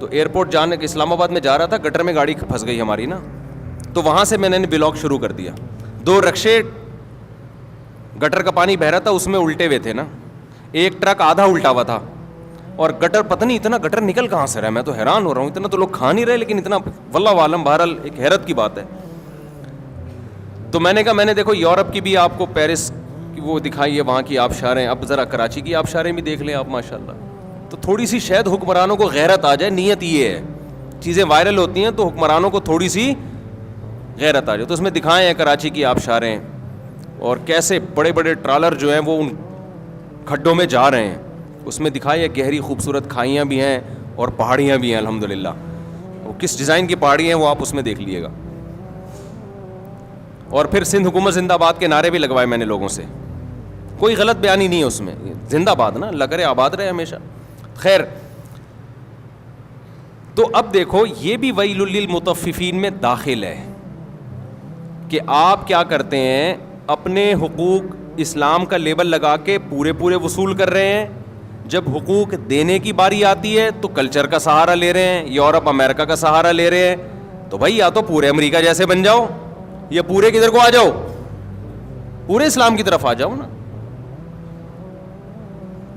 تو ایئرپورٹ جانے اسلام آباد میں جا رہا تھا, گٹر میں گاڑی پھنس گئی ہماری نا, تو وہاں سے میں نے بلاگ شروع کر دیا. 2 رکشے گٹر کا پانی بہ رہا تھا اس میں الٹے ہوئے تھے نا, ایک ٹرک آدھا الٹا ہوا تھا, اور گٹر پتہ نہیں اتنا گٹر نکل کہاں سے رہا ہے, میں تو حیران ہو رہا ہوں, اتنا تو لوگ کھا نہیں رہے لیکن اتنا واللہ عالم, بہرحال ایک حیرت کی بات ہے. تو میں نے کہا میں نے دیکھو یورپ کی بھی آپ کو پیرس کی وہ دکھائی ہے, وہاں کی آبشاریں, اب ذرا کراچی کی آبشاریں بھی دیکھ لیں آپ ماشاءاللہ. تو تھوڑی سی شاید حکمرانوں کو غیرت آ جائے, نیت یہ ہے, چیزیں وائرل ہوتی ہیں تو حکمرانوں کو تھوڑی سی غیرت آ جائے. تو اس میں دکھائے ہیں کراچی کی آبشاریں, اور کیسے بڑے بڑے ٹرالر جو ہیں وہ ان کھڈوں میں جا رہے ہیں, اس میں دکھائی ہے گہری خوبصورت کھائیاں بھی ہیں اور پہاڑیاں بھی ہیں الحمدللہ. وہ کس ڈیزائن کی پہاڑی ہیں وہ آپ اس میں دیکھ لیے گا. اور پھر سندھ حکومت زندہ باد کے نعرے بھی لگوائے میں نے لوگوں سے, کوئی غلط بیانی نہیں ہے اس میں, زندہ باد نا, اللہ کرے آباد رہے ہمیشہ. خیر, تو اب دیکھو یہ بھی ویل للمطففین میں داخل ہے کہ آپ کیا کرتے ہیں, اپنے حقوق اسلام کا لیبل لگا کے پورے پورے وصول کر رہے ہیں, جب حقوق دینے کی باری آتی ہے تو کلچر کا سہارا لے رہے ہیں, یورپ امریکہ کا سہارا لے رہے ہیں. تو بھائی یا تو پورے امریکہ جیسے بن جاؤ, یا پورے کدھر کو آ جاؤ, پورے اسلام کی طرف آ جاؤ نا,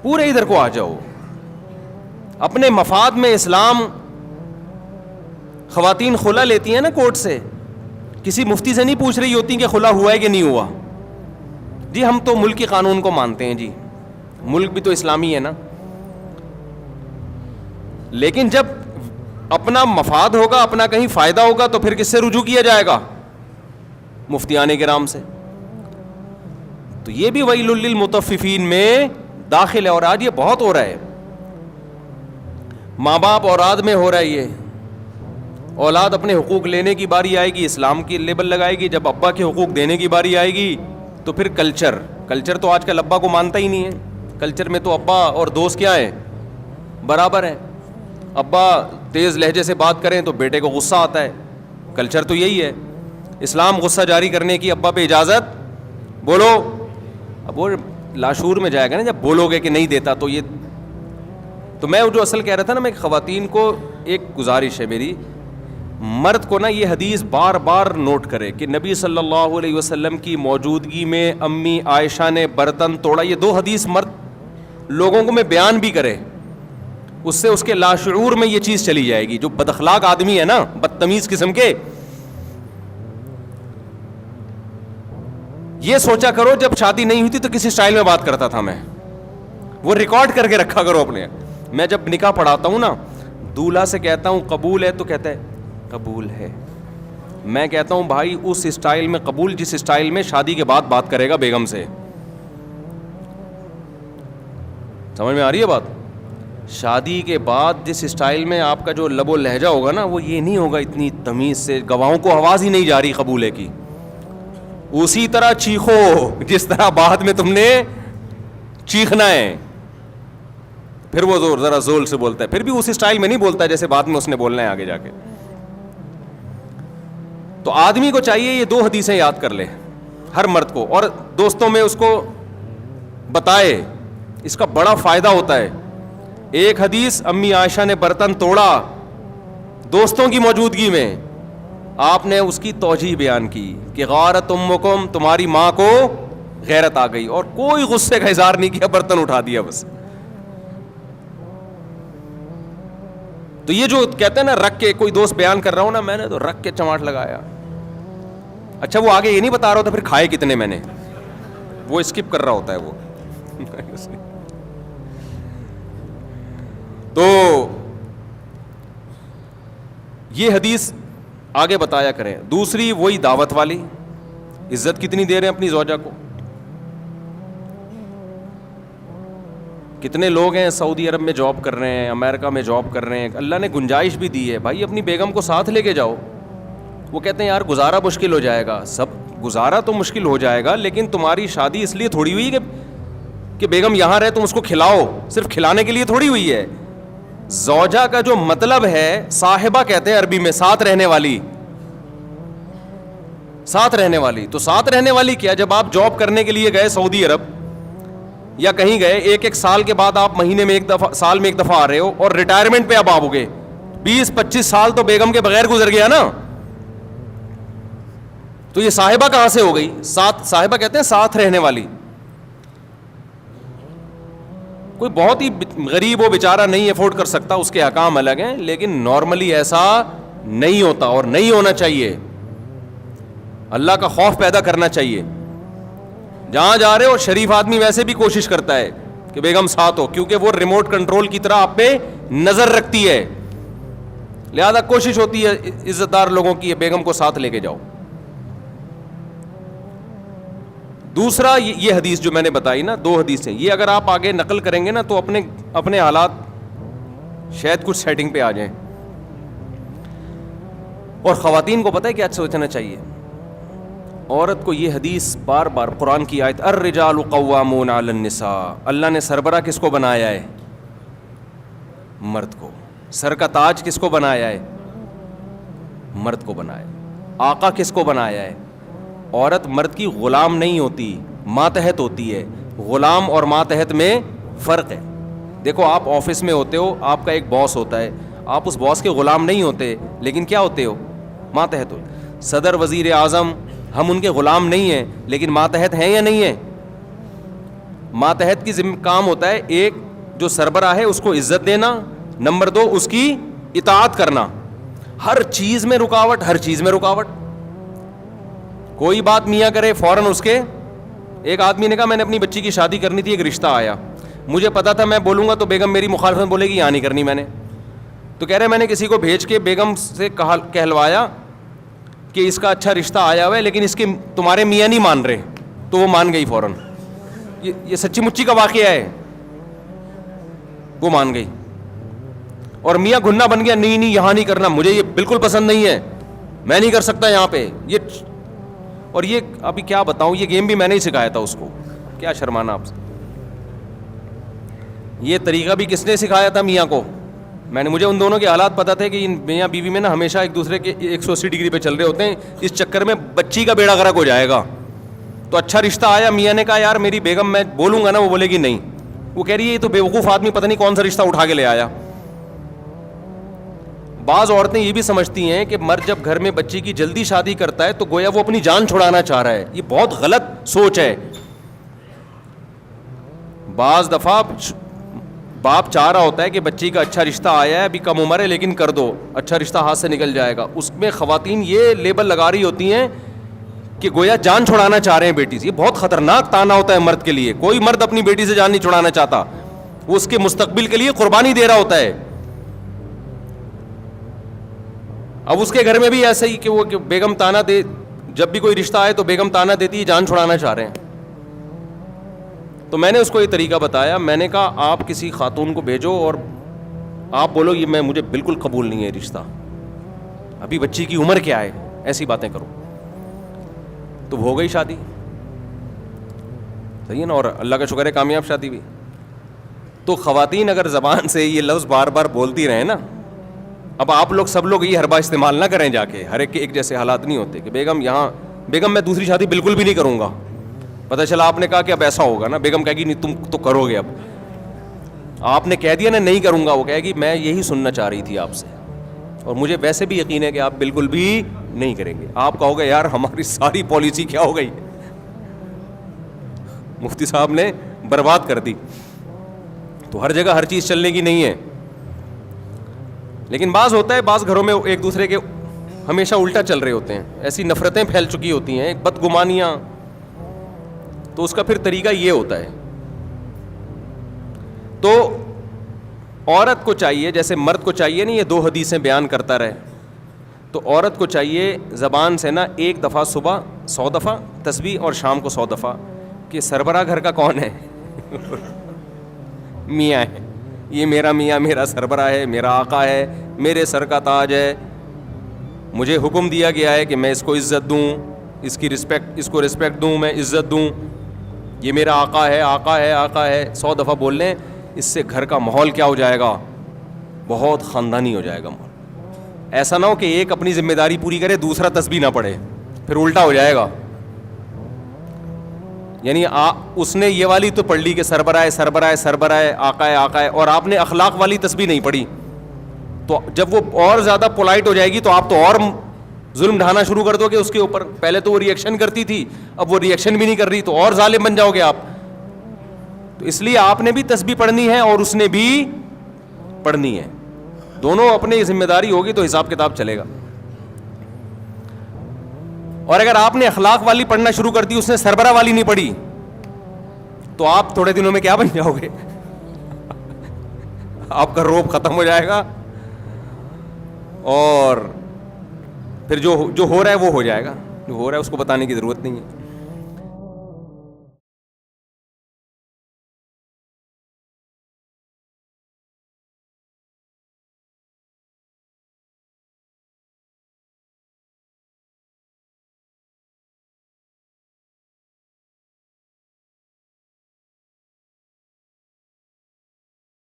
پورے ادھر کو آ جاؤ. اپنے مفاد میں اسلام, خواتین خلا لیتی ہیں نا کورٹ سے, کسی مفتی سے نہیں پوچھ رہی ہوتی کہ خلا ہوا ہے کہ نہیں ہوا, جی ہم تو ملک کے قانون کو مانتے ہیں, جی ملک بھی تو اسلامی ہے نا. لیکن جب اپنا مفاد ہوگا, اپنا کہیں فائدہ ہوگا, تو پھر کس سے رجوع کیا جائے گا, مفتیان کرام سے. تو یہ بھی ویل للمطففین میں داخل ہے, اور آج یہ بہت ہو رہا ہے, ماں باپ اولاد میں ہو رہا ہے یہ. اولاد اپنے حقوق لینے کی باری آئے گی, اسلام کی لیبل لگائے گی, جب ابا کے حقوق دینے کی باری آئے گی تو پھر کلچر تو آج کل ابا کو مانتا ہی نہیں ہے. کلچر میں تو ابا اور دوست کیا ہیں, برابر ہیں. ابا تیز لہجے سے بات کریں تو بیٹے کو غصہ آتا ہے, کلچر تو یہی ہے. اسلام غصہ جاری کرنے کی ابا پہ اجازت, بولو. اب وہ لاشعور میں جائے گا نا جب بولو گے کہ نہیں دیتا تو یہ. تو میں جو اصل کہہ رہا تھا نا, میں خواتین کو ایک گزارش ہے میری, مرد کو نا یہ حدیث بار بار نوٹ کرے کہ نبی صلی اللہ علیہ وسلم کی موجودگی میں امی عائشہ نے برتن توڑا. یہ 2 حدیث مرد لوگوں کو میں بیان بھی کرے, اس سے اس کے لاشعور میں یہ چیز چلی جائے گی. جو بد اخلاق آدمی ہے نا, بدتمیز قسم کے, یہ سوچا کرو جب شادی نہیں ہوئی تھی تو کسی سٹائل میں بات کرتا تھا میں, وہ ریکارڈ کر کے رکھا کرو اپنے. میں جب نکاح پڑھاتا ہوں نا, دولہا سے کہتا ہوں قبول ہے, تو کہتا ہے قبول ہے. میں کہتا ہوں بھائی اس سٹائل میں قبول جس سٹائل میں شادی کے بعد بات کرے گا بیگم سے. سمجھ میں آ رہی ہے بات؟ شادی کے بعد جس سٹائل میں آپ کا جو لب و لہجہ ہوگا نا, وہ یہ نہیں ہوگا اتنی تمیز سے, گواہوں کو آواز ہی نہیں جا رہی قبولے کی. اسی طرح چیخو جس طرح بعد میں تم نے چیخنا ہے. پھر وہ ذرا زول سے بولتا ہے, پھر بھی اسی سٹائل میں نہیں بولتا جیسے بعد میں اس نے بولنا ہے آگے جا کے. تو آدمی کو چاہیے یہ 2 حدیثیں یاد کر لے, ہر مرد کو, اور دوستوں میں اس کو بتائے, اس کا بڑا فائدہ ہوتا ہے. ایک حدیث امی عائشہ نے برتن توڑا دوستوں کی موجودگی میں, آپ نے اس کی توجیہ بیان کی کہ غارت امکم, تمہاری ماں کو غیرت آ گئی, اور کوئی غصے کا اظہار نہیں کیا, برتن اٹھا دیا بس. تو یہ جو کہتے ہیں نا رکھ کے, کوئی دوست بیان کر رہا ہوں نا, میں نے تو رکھ کے چماٹ لگایا. اچھا وہ آگے یہ نہیں بتا رہا ہوتا پھر کھائے کتنے میں نے, وہ اسکپ کر رہا ہوتا ہے وہ. تو یہ حدیث آگے بتایا کریں. دوسری وہی دعوت والی, عزت کتنی دے رہے ہیں اپنی زوجہ کو. کتنے لوگ ہیں سعودی عرب میں جاب کر رہے ہیں, امریکہ میں جاب کر رہے ہیں, اللہ نے گنجائش بھی دی ہے, بھائی اپنی بیگم کو ساتھ لے کے جاؤ. وہ کہتے ہیں یار گزارا مشکل ہو جائے گا. سب گزارا تو مشکل ہو جائے گا, لیکن تمہاری شادی اس لیے تھوڑی ہوئی کہ بیگم یہاں رہے, تم اس کو کھلاؤ, صرف کھلانے کے لیے تھوڑی ہوئی ہے. زوجہ کا جو مطلب ہے, صاحبہ کہتے ہیں عربی میں, ساتھ رہنے والی, ساتھ رہنے والی. تو ساتھ رہنے والی کیا, جب آپ جاب کرنے کے لیے گئے سعودی عرب یا کہیں گئے, ایک سال کے بعد آپ مہینے میں ایک دفعہ, سال میں ایک دفعہ آ رہے ہو, اور ریٹائرمنٹ پہ اب آپ ہو گئے, 20-25 سال تو بیگم کے بغیر گزر گیا نا, تو یہ صاحبہ کہاں سے ہو گئی؟ ساتھ, صاحبہ کہتے ہیں ساتھ رہنے والی. کوئی بہت ہی غریب ہو بیچارہ نہیں افورڈ کر سکتا, اس کے احکام الگ ہیں, لیکن نارملی ایسا نہیں ہوتا اور نہیں ہونا چاہیے. اللہ کا خوف پیدا کرنا چاہیے. جہاں جا رہے ہو شریف آدمی ویسے بھی کوشش کرتا ہے کہ بیگم ساتھ ہو, کیونکہ وہ ریموٹ کنٹرول کی طرح آپ پہ نظر رکھتی ہے, لہذا کوشش ہوتی ہے عزت دار لوگوں کی بیگم کو ساتھ لے کے جاؤ. دوسرا یہ حدیث جو میں نے بتائی نا, 2 حدیثیں, یہ اگر آپ آگے نقل کریں گے نا تو اپنے حالات شاید کچھ سیٹنگ پہ آ جائیں. اور خواتین کو پتہ ہے کیا سوچنا چاہیے؟ عورت کو یہ حدیث بار بار, قرآن کی آیت الرجال قوامون علی النساء, اللہ نے سربراہ کس کو بنایا ہے؟ مرد کو. سر کا تاج کس کو بنایا ہے؟ مرد کو بنایا. آقا کس کو بنایا ہے؟ عورت مرد کی غلام نہیں ہوتی, ماتحت ہوتی ہے. غلام اور ماتحت میں فرق ہے. دیکھو آپ آفس میں ہوتے ہو, آپ کا ایک باس ہوتا ہے, آپ اس باس کے غلام نہیں ہوتے, لیکن کیا ہوتے ہو؟ ماتحت ہو. صدر, وزیر اعظم, ہم ان کے غلام نہیں ہیں, لیکن ماتحت ہیں یا نہیں ہیں؟ ماتحت کی کام ہوتا ہے ایک جو سربراہ ہے اس کو عزت دینا, نمبر 2 اس کی اطاعت کرنا. ہر چیز میں رکاوٹ, ہر چیز میں رکاوٹ. کوئی بات میاں کرے فوراً اس کے, ایک آدمی نے کہا میں نے اپنی بچی کی شادی کرنی تھی, ایک رشتہ آیا, مجھے پتا تھا میں بولوں گا تو بیگم میری مخالفت بولے گی, یہاں نہیں کرنی میں نے. تو کہہ رہے میں نے کسی کو بھیج کے بیگم سے کہلوایا کہ اس کا اچھا رشتہ آیا ہوا ہے, لیکن اس کے تمہارے میاں نہیں مان رہے, تو وہ مان گئی فوراً. یہ سچی مچی کا واقعہ ہے, وہ مان گئی. اور میاں گھننا بن گیا, نہیں نہیں یہاں نہیں کرنا, مجھے یہ بالکل پسند نہیں ہے, میں نہیں کر سکتا یہاں پہ یہ. اور یہ ابھی کیا بتاؤں, یہ گیم بھی میں نے ہی سکھایا تھا اس کو, کیا شرمانا آپ سے. یہ طریقہ بھی کس نے سکھایا تھا؟ میاں کو. میں نے, مجھے ان دونوں کے حالات پتہ تھے کہ ان میاں بیوی میں نا ہمیشہ ایک دوسرے کے 180 ڈگری پہ چل رہے ہوتے ہیں, اس چکر میں بچی کا بیڑا غرق ہو جائے گا. تو اچھا رشتہ آیا, میاں نے کہا یار میری بیگم, میں بولوں گا نا وہ بولے گی نہیں. وہ کہہ رہی ہے یہ تو بیوقوف آدمی پتہ نہیں کون سا رشتہ اٹھا کے لے آیا. بعض عورتیں یہ بھی سمجھتی ہیں کہ مرد جب گھر میں بچی کی جلدی شادی کرتا ہے تو گویا وہ اپنی جان چھڑانا چاہ رہا ہے. یہ بہت غلط سوچ ہے. بعض دفعہ باپ چاہ رہا ہوتا ہے کہ بچی کا اچھا رشتہ آیا ہے, ابھی کم عمر ہے, لیکن کر دو, اچھا رشتہ ہاتھ سے نکل جائے گا. اس میں خواتین یہ لیبل لگا رہی ہوتی ہیں کہ گویا جان چھڑانا چاہ رہے ہیں بیٹی سے. یہ بہت خطرناک تانا ہوتا ہے مرد کے لیے. کوئی مرد اپنی بیٹی سے جان نہیں چھڑانا چاہتا, وہ اس کے مستقبل کے لیے قربانی دے رہا ہوتا ہے. اب اس کے گھر میں بھی ایسا ہی کہ وہ بیگم تانا دے, جب بھی کوئی رشتہ آئے تو بیگم تانا دیتی ہے, جان چھڑانا چاہ رہے ہیں. تو میں نے اس کو یہ طریقہ بتایا, میں نے کہا آپ کسی خاتون کو بھیجو اور آپ بولو یہ مجھے بالکل قبول نہیں ہے رشتہ, ابھی بچی کی عمر کیا ہے, ایسی باتیں کرو. تو ہو گئی شادی, صحیح ہے نا, اور اللہ کا شکر ہے کامیاب شادی ہوئی. تو خواتین اگر زبان سے یہ لفظ بار بار بولتی رہیں نا, اب آپ لوگ سب لوگ یہ حربہ استعمال نہ کریں جا کے, ہر ایک کے ایک جیسے حالات نہیں ہوتے کہ بیگم یہاں, بیگم میں دوسری شادی بالکل بھی نہیں کروں گا. پتہ چلا آپ نے کہا کہ اب ایسا ہوگا نا, بیگم کہے گی نہیں تم تو کرو گے. اب آپ نے کہہ دیا نا نہیں کروں گا, وہ کہے گی میں یہی سننا چاہ رہی تھی آپ سے, اور مجھے ویسے بھی یقین ہے کہ آپ بالکل بھی نہیں کریں گے. آپ کہو گے یار ہماری ساری پالیسی کیا ہو گئی, مفتی صاحب نے برباد کر دی. تو ہر جگہ ہر چیز چلنے کی نہیں ہے. لیکن بعض ہوتا ہے, بعض گھروں میں ایک دوسرے کے ہمیشہ الٹا چل رہے ہوتے ہیں, ایسی نفرتیں پھیل چکی ہوتی ہیں, بدگمانیاں. تو اس کا پھر طریقہ یہ ہوتا ہے. تو عورت کو چاہیے, جیسے مرد کو چاہیے نہیں یہ 2 حدیثیں بیان کرتا رہے, تو عورت کو چاہیے زبان سے نا 1 دفعہ صبح 100 دفعہ تسبیح اور شام کو 100 دفعہ کہ سربراہ گھر کا کون ہے؟ میاں ہے. یہ میرا میاں میرا سربراہ ہے, میرا آقا ہے, میرے سر کا تاج ہے, مجھے حکم دیا گیا ہے کہ میں اس کو عزت دوں, اس کی رسپیکٹ, اس کو رسپیکٹ دوں, میں عزت دوں. یہ میرا آقا ہے, آقا ہے, آقا ہے. 100 دفعہ بول لیں, اس سے گھر کا ماحول کیا ہو جائے گا؟ بہت خاندانی ہو جائے گا ماحول. ایسا نہ ہو کہ ایک اپنی ذمہ داری پوری کرے, دوسرا تسبیح نہ پڑھے, پھر الٹا ہو جائے گا. یعنی اس نے یہ والی تو پڑھ لی کہ سربراہ سربراہ سربراہ, آقا ہے آقا ہے, اور آپ نے اخلاق والی تسبیح نہیں پڑھی, تو جب وہ اور زیادہ پولائٹ ہو جائے گی تو آپ تو اور ظلم ڈھانا شروع کر دو گے اس کے اوپر. پہلے تو وہ ریئیکشن کرتی تھی, اب وہ ریئیکشن بھی نہیں کر رہی, تو اور ظالم بن جاؤ گے آپ. تو اس لیے آپ نے بھی تسبیح پڑھنی ہے اور اس نے بھی پڑھنی ہے, دونوں اپنی ذمہ داری ہوگی تو حساب کتاب چلے گا. اور اگر آپ نے اخلاق والی پڑھنا شروع کر دی, اس نے سربراہ والی نہیں پڑھی, تو آپ تھوڑے دنوں میں کیا بن جاؤ گے؟ آپ کا روب ختم ہو جائے گا, اور پھر جو ہو رہا ہے وہ ہو جائے گا, جو ہو رہا ہے اس کو بتانے کی ضرورت نہیں ہے.